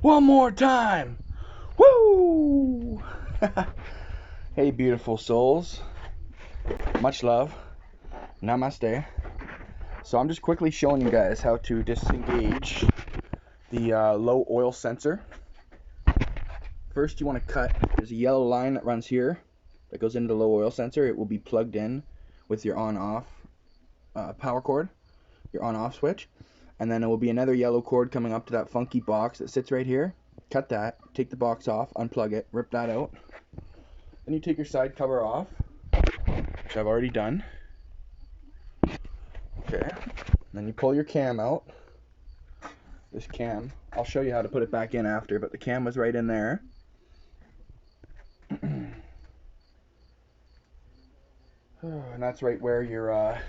One more time. Woo! Hey, beautiful souls. Much love. Namaste. So I'm just quickly showing you guys how to disengage the low oil sensor. First, you want to cut. There's a yellow line that runs here that goes into the low oil sensor. It will be plugged in with your on-off power cord, your on-off switch. And then there will be another yellow cord coming up to that funky box that sits right here. Cut that, take the box off, unplug it, rip that out. Then you take your side cover off, which I've already done. Okay. Then you pull your cam out. This cam, I'll show you how to put it back in after, but the cam was right in there. And that's right where your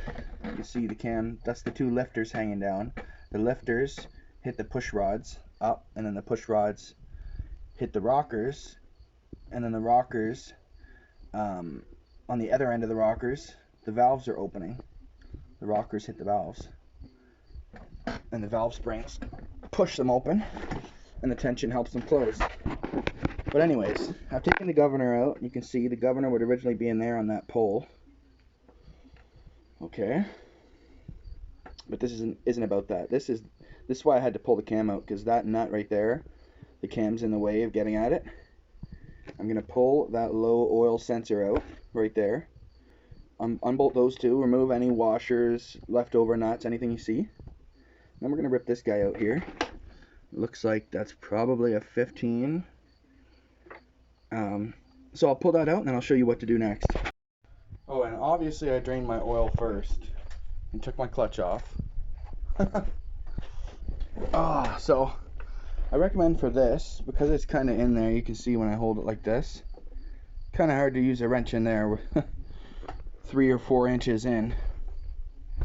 you see the cam, that's the two lifters hanging down. The lifters hit the push rods up, and then the push rods hit the rockers, and then the rockers, on the other end of the rockers, the valves are opening. The rockers hit the valves, and the valve springs push them open, and the tension helps them close. But anyways, I've taken the governor out. You can see the governor would originally be in there on that pole. Okay, but this isn't about that. This is why I had to pull the cam out, because that nut right there, the cam's in the way of getting at it. I'm gonna pull that low oil sensor out right there. Unbolt those two, remove any washers, leftover nuts, anything you see. Then we're gonna rip this guy out here. Looks like that's probably a 15. So I'll pull that out and then I'll show you what to do next. Oh, and obviously I drained my oil first and took my clutch off. So I recommend for this, because it's kind of in there, you can see when I hold it like this, kind of hard to use a wrench in there 3 or 4 inches in.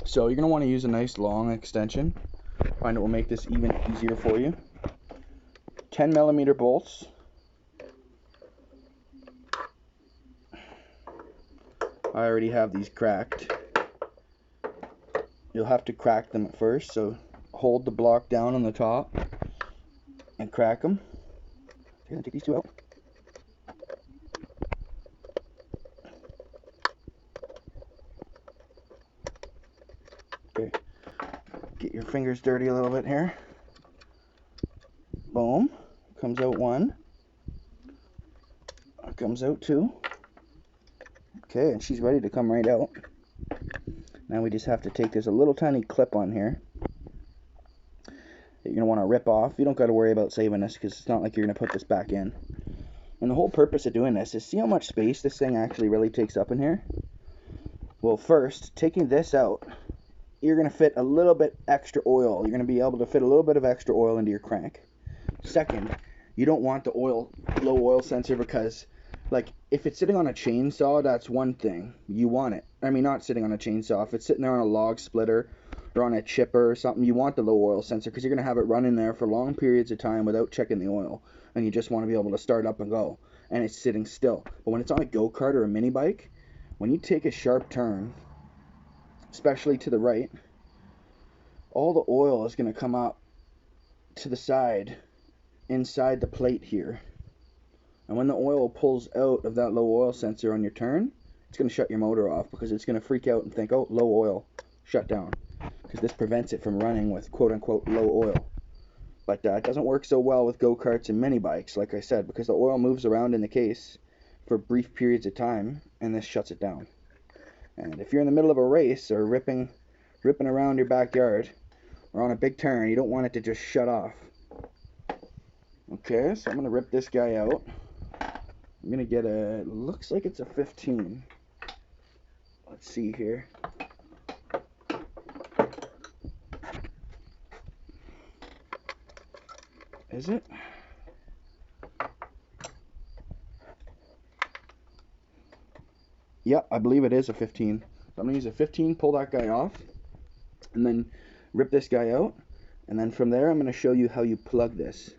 So you're going to want to use a nice long extension. Find it will make this even easier for you. 10mm bolts. I already have these cracked. You'll have to crack them at first, so hold the block down on the top and crack them. Okay, take these two out. Okay, get your fingers dirty a little bit here. Boom, comes out one. Comes out two. Okay, and she's ready to come right out. Now we just have to take, there's a little tiny clip on here that you're going to want to rip off. You don't got to worry about saving this, because it's not like you're going to put this back in. And the whole purpose of doing this is, see how much space this thing actually really takes up in here? Well, first, taking this out, you're going to fit a little bit extra oil. You're going to be able to fit a little bit of extra oil into your crank. Second, you don't want the low oil sensor, because like, if it's sitting on a chainsaw, that's one thing. You want it. I mean, not sitting on a chainsaw. If it's sitting there on a log splitter or on a chipper or something, you want the low oil sensor, because you're going to have it running there for long periods of time without checking the oil. And you just want to be able to start up and go. And it's sitting still. But when it's on a go-kart or a mini bike, when you take a sharp turn, especially to the right, all the oil is going to come up to the side, inside the plate here. And when the oil pulls out of that low oil sensor on your turn, it's going to shut your motor off, because it's going to freak out and think, oh, low oil, shut down. Because this prevents it from running with quote-unquote low oil. But it doesn't work so well with go-karts and mini bikes, like I said, because the oil moves around in the case for brief periods of time, and this shuts it down. And if you're in the middle of a race or ripping around your backyard or on a big turn, you don't want it to just shut off. Okay, so I'm going to rip this guy out. I'm going to get a, looks like it's a 15. Let's see here. Is it? Yeah, I believe it is a 15. So I'm going to use a 15, pull that guy off, and then rip this guy out. And then from there, I'm going to show you how you plug this.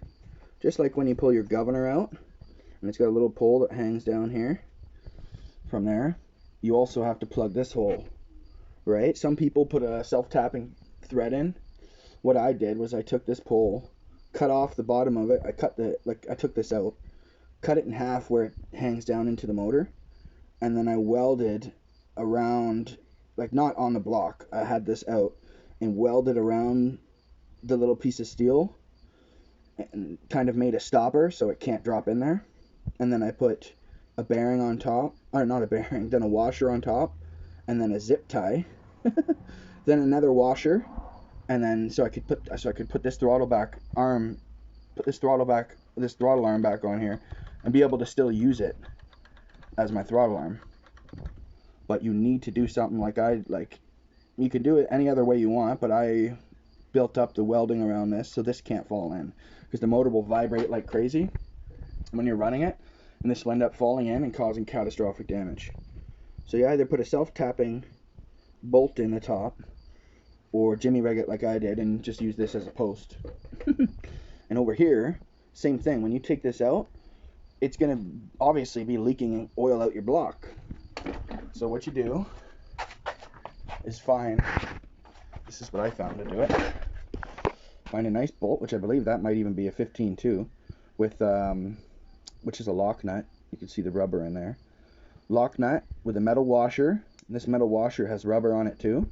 Just like when you pull your governor out, and it's got a little pole that hangs down here. From there, you also have to plug this hole, right? Some people put a self-tapping thread in. What I did was I took this pole, cut off the bottom of it. I took this out, cut it in half where it hangs down into the motor, and then I welded around, like not on the block. I had this out and welded around the little piece of steel and kind of made a stopper so it can't drop in there. And then I put a bearing on top, or not a bearing, then a washer on top, and then a zip tie, then another washer, and then so I could put this throttle arm back on here and be able to still use it as my throttle arm. But you need to do something you can do it any other way you want, but I built up the welding around this so this can't fall in, because the motor will vibrate like crazy when you're running it, and this will end up falling in and causing catastrophic damage. So you either put a self-tapping bolt in the top, or jimmy rig it like I did and just use this as a post. And over here, same thing. When you take this out, it's going to obviously be leaking oil out your block. So what you do is this is what I found to do it. Find a nice bolt, which I believe that might even be a 15 too, with which is a lock nut. You can see the rubber in there. Lock nut with a metal washer. This metal washer has rubber on it too.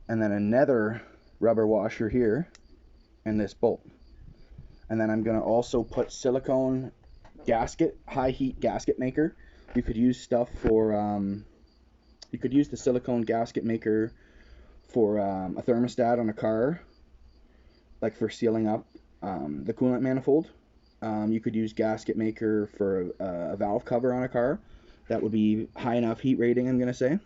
And then another rubber washer here, and this bolt. And then I'm going to also put silicone gasket, high heat gasket maker. You could use stuff for, you could use the silicone gasket maker for a thermostat on a car, like for sealing up the coolant manifold. You could use gasket maker for a valve cover on a car. That would be high enough heat rating, I'm going to say.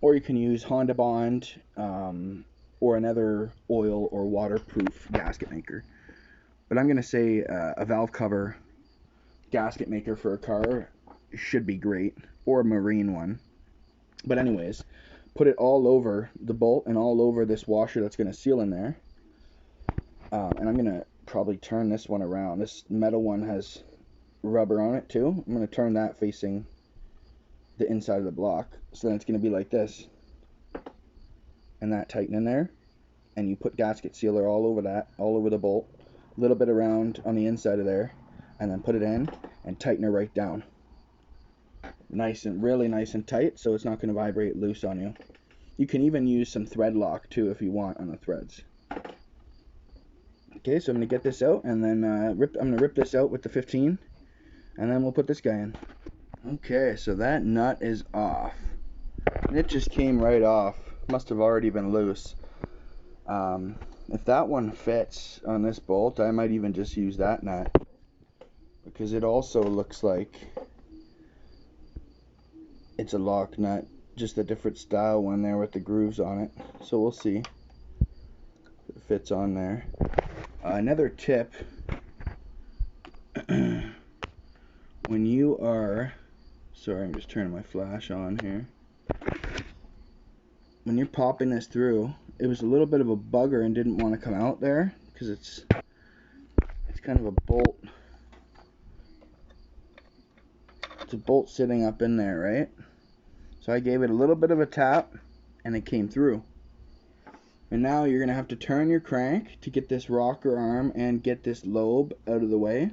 Or you can use Honda Bond or another oil or waterproof gasket maker. But I'm going to say a valve cover gasket maker for a car should be great, or a marine one. But anyways, put it all over the bolt and all over this washer that's going to seal in there. And I'm going to probably turn this one around. This metal one has rubber on it too. I'm going to turn that facing the inside of the block, so then it's going to be like this, and that tighten in there, and you put gasket sealer all over that, all over the bolt, a little bit around on the inside of there, and then put it in and tighten it right down, really nice and tight, so it's not going to vibrate loose on you. You can even use some thread lock too if you want on the threads. Okay, so I'm going to get this out, and then I'm going to rip this out with the 15, and then we'll put this guy in. Okay, so that nut is off. And it just came right off. Must have already been loose. If that one fits on this bolt, I might even just use that nut, because it also looks like it's a lock nut, just a different style one there with the grooves on it. So we'll see if it fits on there. Another tip, when you are... Sorry, I'm just turning my flash on here. When you're popping this through, it was a little bit of a bugger and didn't want to come out there, because it's kind of a bolt. It's a bolt sitting up in there, right? So I gave it a little bit of a tap, and it came through. And now you're going to have to turn your crank to get this rocker arm and get this lobe out of the way.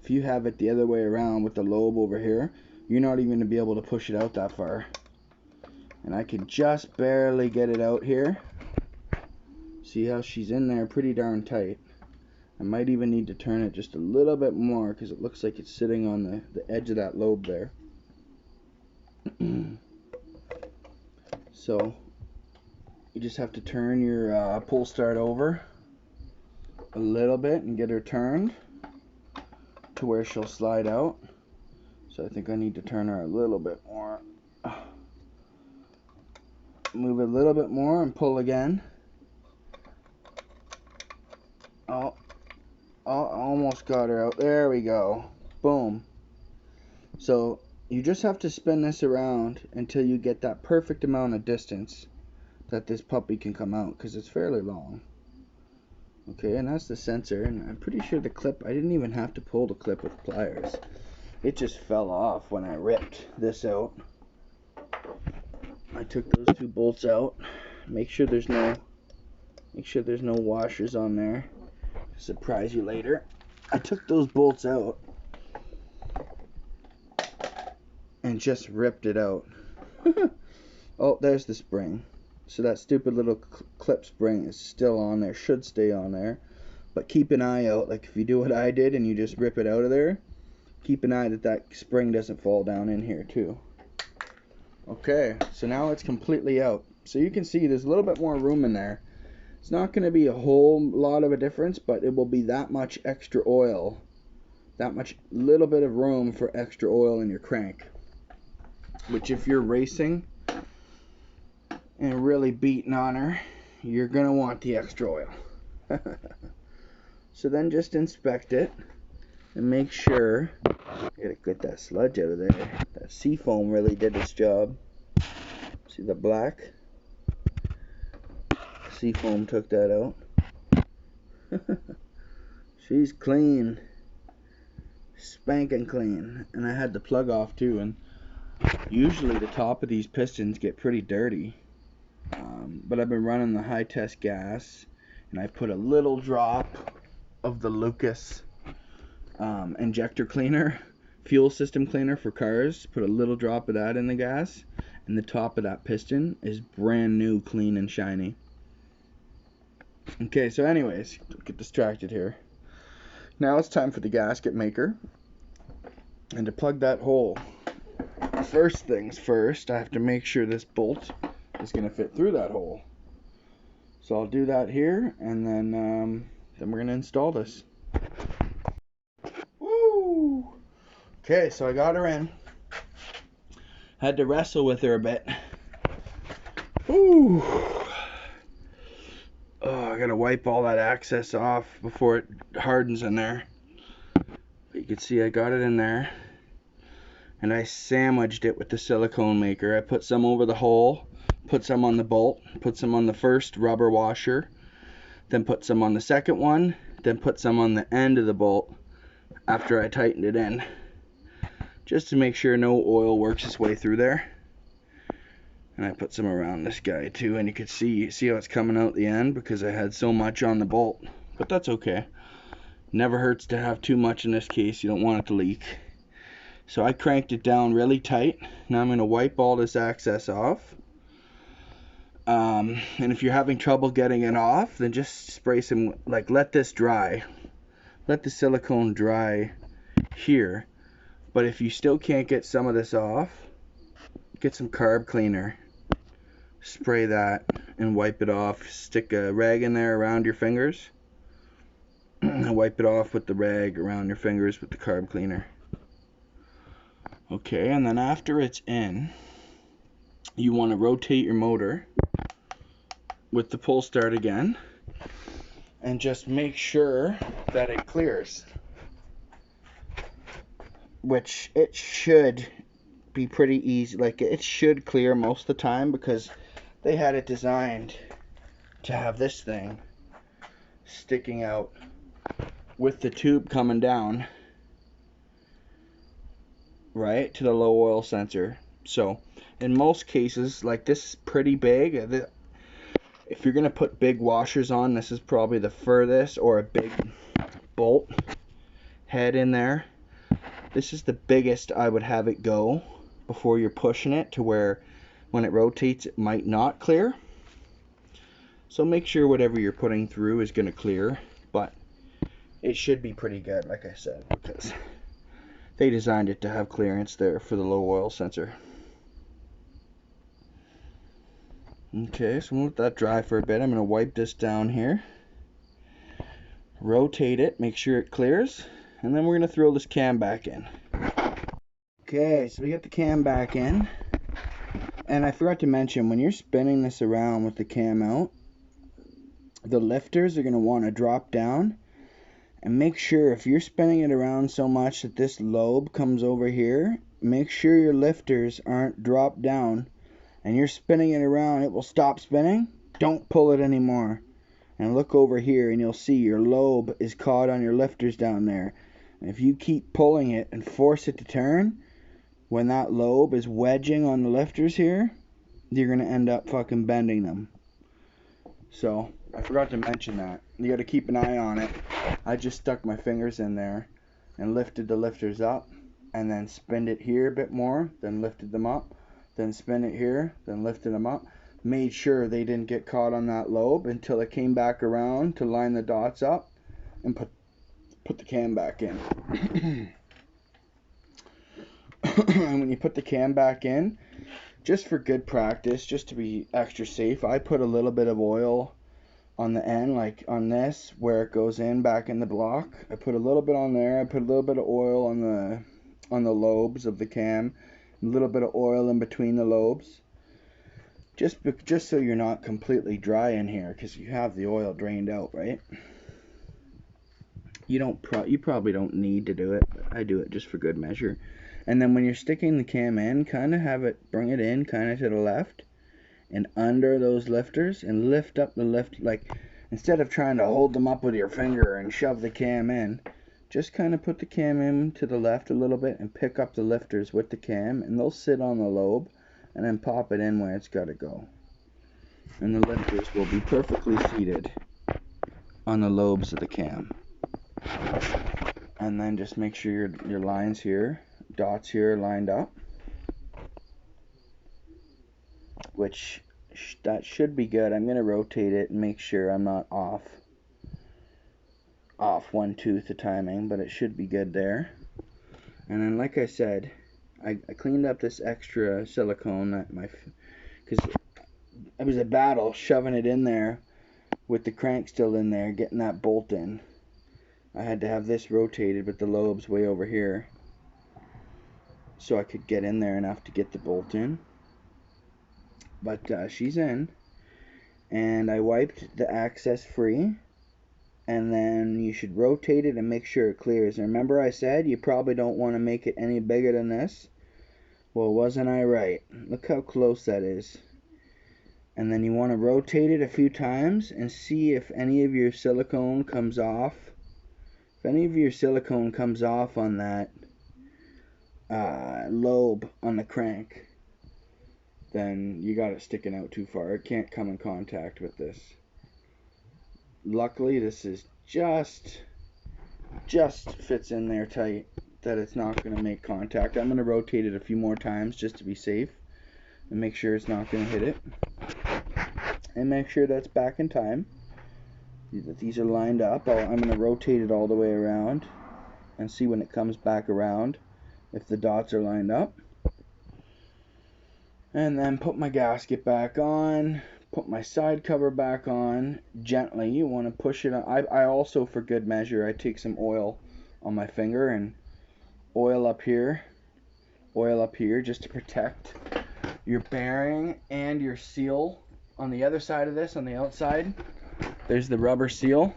If you have it the other way around with the lobe over here, you're not even going to be able to push it out that far. And I can just barely get it out here. See how she's in there pretty darn tight. I might even need to turn it just a little bit more, because it looks like it's sitting on the edge of that lobe there. So you just have to turn your pull start over a little bit and get her turned to where she'll slide out. So I think I need to turn her a little bit more. Move it a little bit more and pull again. Oh, almost got her out. There we go. Boom. So you just have to spin this around until you get that perfect amount of distance that this puppy can come out, because it's fairly long. Okay, and that's the sensor, and I'm pretty sure the clip, I didn't even have to pull the clip with pliers. It just fell off when I ripped this out. I took those two bolts out. Make sure there's no Make sure there's no washers on there. Surprise you later. I took those bolts out and just ripped it out. Oh, there's the spring. So that stupid little clip spring is still on there, should stay on there. But keep an eye out, like if you do what I did and you just rip it out of there, keep an eye that that spring doesn't fall down in here too. Okay, so now it's completely out. So you can see there's a little bit more room in there. It's not going to be a whole lot of a difference, but it will be that much extra oil. That much little bit of room for extra oil in your crank. Which if you're racing and really beating on her, you're going to want the extra oil. So then just inspect it and make sure. Gotta get that sludge out of there. That seafoam really did its job. See the black? Seafoam took that out. She's clean. Spanking clean. And I had the plug off too. And usually the top of these pistons get pretty dirty. But I've been running the high test gas. And I put a little drop of the Lucas injector cleaner. Fuel system cleaner for cars. Put a little drop of that in the gas. And the top of that piston is brand new, clean and shiny. Okay, so anyways, don't get distracted here. Now it's time for the gasket maker. And to plug that hole, first things first, I have to make sure this bolt is going to fit through that hole. So I'll do that here, and then we're going to install this. Woo! Okay, so I got her in. Had to wrestle with her a bit. Woo! Oh, I gotta wipe all that excess off before it hardens in there. But you can see I got it in there. And I sandwiched it with the silicone maker. I put some over the hole, put some on the bolt, put some on the first rubber washer, then put some on the second one, then put some on the end of the bolt after I tightened it in. Just to make sure no oil works its way through there. And I put some around this guy too, and you can see how it's coming out the end because I had so much on the bolt. But that's okay. Never hurts to have too much in this case. You don't want it to leak. So I cranked it down really tight. Now I'm going to wipe all this excess off. And if you're having trouble getting it off, then just spray some, like, let this dry. Let the silicone dry here. But if you still can't get some of this off, get some carb cleaner. Spray that and wipe it off. Stick a rag in there around your fingers. And wipe it off with the rag around your fingers with the carb cleaner. Okay, and then after it's in, you want to rotate your motor with the pull start again. And just make sure that it clears. Which it should be pretty easy. Like, it should clear most of the time because they had it designed to have this thing sticking out with the tube coming down right to the low oil sensor. So in most cases, like, this is pretty big. If you're gonna put big washers on, this is probably the furthest, or a big bolt head in there. This is the biggest I would have it go before you're pushing it to where when it rotates it might not clear. So make sure whatever you're putting through is going to clear, but it should be pretty good, like I said, because they designed it to have clearance there for the low oil sensor. Okay, so I'm going to let that dry for a bit. I'm going to wipe this down here, rotate it, make sure it clears, and then we're going to throw this cam back in. Okay, so we got the cam back in. And I forgot to mention, when you're spinning this around with the cam out, the lifters are going to want to drop down. And make sure, if you're spinning it around so much that this lobe comes over here, make sure your lifters aren't dropped down. And you're spinning it around, it will stop spinning. Don't pull it anymore. And look over here and you'll see your lobe is caught on your lifters down there. And if you keep pulling it and force it to turn, when that lobe is wedging on the lifters here, you're going to end up fucking bending them. So I forgot to mention that. You got to keep an eye on it. I just stuck my fingers in there and lifted the lifters up, and then spinned it here a bit more, then lifted them up, then spin it here, then lifted them up. Made sure they didn't get caught on that lobe until it came back around to line the dots up and put the cam back in. And when you put the cam back in, just for good practice, just to be extra safe, I put a little bit of oil on the end, like on this where it goes in back in the block. I put a little bit on there. I put a little bit of oil on the lobes of the cam, a little bit of oil in between the lobes, just so you're not completely dry in here, because you have the oil drained out, right? You probably don't need to do it, but I do it just for good measure. And then when you're sticking the cam in, kind of bring it in kind of to the left and under those lifters, and lift up the lift, like instead of trying to hold them up with your finger and shove the cam in, just kind of put the cam in to the left a little bit and pick up the lifters with the cam, and they'll sit on the lobe, and then pop it in where it's got to go. And the lifters will be perfectly seated on the lobes of the cam. And then just make sure your lines here, dots here, are lined up, which that should be good. I'm going to rotate it and make sure I'm not off one tooth of timing, but it should be good there. And then, like I said, I cleaned up this extra silicone because it was a battle shoving it in there with the crank still in there, getting that bolt in. I had to have this rotated with the lobes way over here so I could get in there enough to get the bolt in. But she's in, and I wiped the access free, and then you should rotate it and make sure it clears. And remember I said you probably don't want to make it any bigger than this? Well, wasn't I right? Look how close that is. And then you want to rotate it a few times and see if any of your silicone comes off. If any of your silicone comes off on that lobe on the crank, then you got it sticking out too far. It can't come in contact with this. Luckily, this is just fits in there tight that it's not going to make contact. I'm going to rotate it a few more times just to be safe and make sure it's not going to hit it. And make sure that's back in time, that these are lined up. I'm going to rotate it all the way around and see when it comes back around if the dots are lined up. And then put my gasket back on, put my side cover back on gently. You want to push it on. I also, for good measure, I take some oil on my finger and oil up here just to protect your bearing and your seal. On the other side of this, on the outside, there's the rubber seal.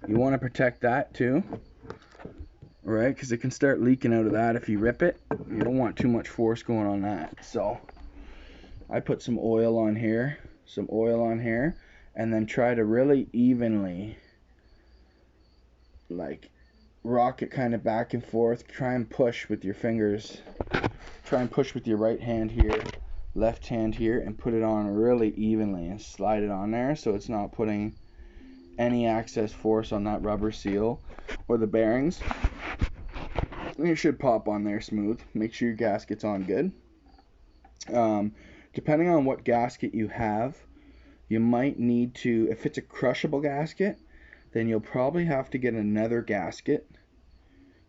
You want to protect that too, right? Because it can start leaking out of that if you rip it. You don't want too much force going on that. So I put some oil on here, and then try to really evenly, like, rock it kind of back and forth. Try and push with your fingers. Try and push with your right hand here, left hand here, and put it on really evenly and slide it on there so it's not putting any excess force on that rubber seal or the bearings. And it should pop on there smooth. Make sure your gasket's on good. Depending on what gasket you have, you might need to, if it's a crushable gasket, then you'll probably have to get another gasket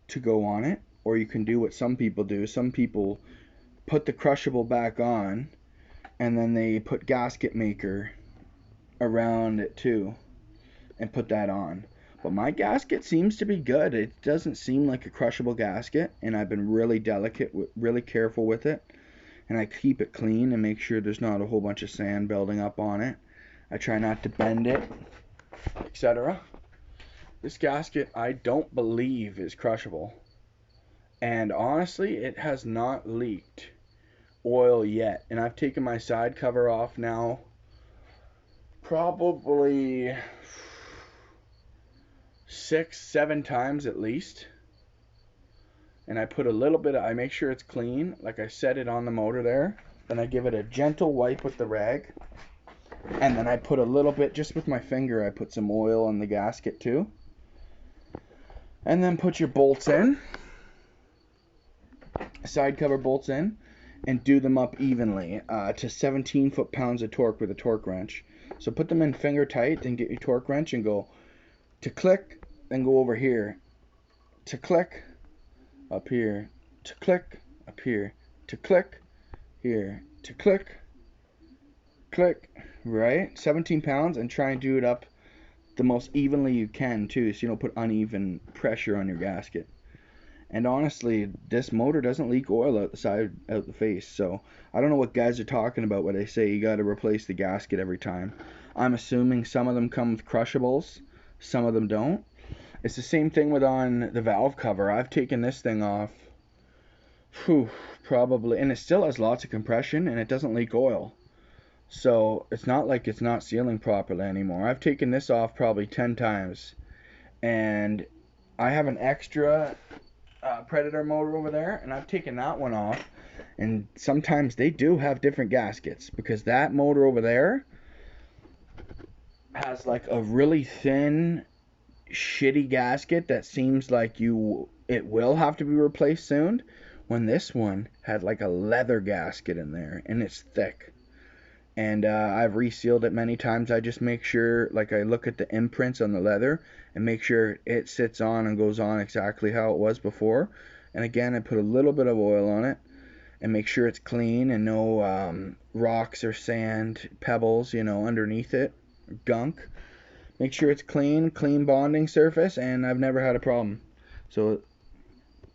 to go on it. Or you can do what some people do. Some people put the crushable back on and then they put gasket maker around it too and put that on. But my gasket seems to be good. It doesn't seem like a crushable gasket, and I've been really delicate, really careful with it, and I keep it clean and make sure there's not a whole bunch of sand building up on it. I try not to bend it, etc. This gasket, I don't believe, is crushable, and honestly, it has not leaked oil yet. And I've taken my side cover off now probably 6-7 times at least, and I put a little bit of, I make sure it's clean, like I set it on the motor there, then I give it a gentle wipe with the rag, And then I put a little bit, just with my finger, I put some oil on the gasket too. And then put your bolts in, side cover bolts in, and do them up evenly to 17 foot-pounds of torque with a torque wrench. So put them in finger tight, then get your torque wrench and go to click, then go over here, to click, up here, to click, up here, to click, here, to click, click, right? 17 pounds, and try and do it up the most evenly you can too, so you don't put uneven pressure on your gasket. And honestly, this motor doesn't leak oil out the side, out the face. So I don't know what guys are talking about when they say you got to replace the gasket every time. I'm assuming some of them come with crushables, some of them don't. It's the same thing with on the valve cover. I've taken this thing off, probably, and it still has lots of compression and it doesn't leak oil. So it's not like it's not sealing properly anymore. I've taken this off probably 10 times, and I have an extra Predator motor over there, and I've taken that one off, and sometimes they do have different gaskets, because that motor over there has like a really thin, shitty gasket that seems like it will have to be replaced soon, when this one had like a leather gasket in there, and it's thick. And I've resealed it many times. I just make sure, like, I look at the imprints on the leather and make sure it sits on and goes on exactly how it was before. And again, I put a little bit of oil on it and make sure it's clean and no rocks or sand, pebbles, underneath it, gunk. Make sure it's clean bonding surface, and I've never had a problem. So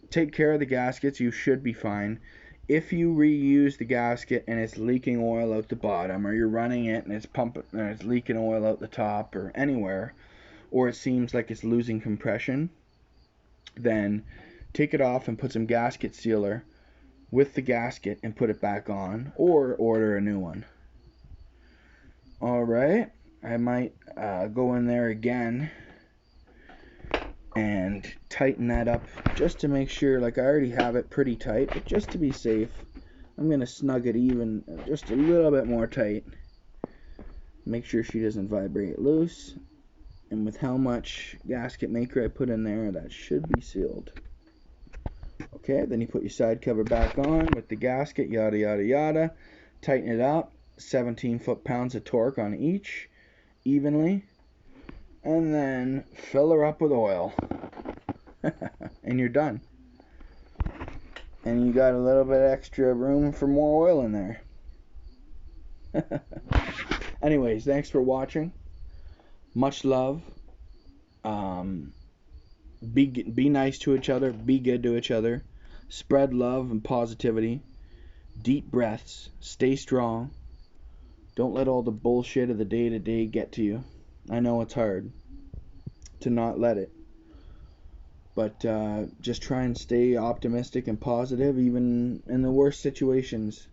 take care of the gaskets. You should be fine. If you reuse the gasket and it's leaking oil out the bottom, or you're running it and it's pumping and it's leaking oil out the top or anywhere, or it seems like it's losing compression, then take it off and put some gasket sealer with the gasket and put it back on, or order a new one. Alright, I might go in there again and tighten that up just to make sure. Like, I already have it pretty tight, but just to be safe, I'm going to snug it even just a little bit more tight. Make sure she doesn't vibrate loose. And with how much gasket maker I put in there, that should be sealed. Okay, then you put your side cover back on with the gasket, yada yada yada. Tighten it up, 17 foot-pounds of torque on each, evenly. And then fill her up with oil. And you're done. And you got a little bit extra room for more oil in there. Anyways, thanks for watching. Much love. Be nice to each other. Be good to each other. Spread love and positivity. Deep breaths. Stay strong. Don't let all the bullshit of the day-to-day get to you. I know it's hard to not let it, but just try and stay optimistic and positive, even in the worst situations.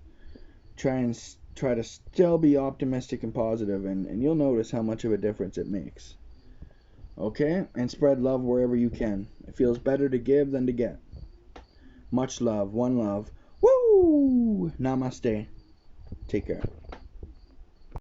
Try to still be optimistic and positive, and you'll notice how much of a difference it makes. Okay? And spread love wherever you can. It feels better to give than to get. Much love. One love. Woo! Namaste. Take care.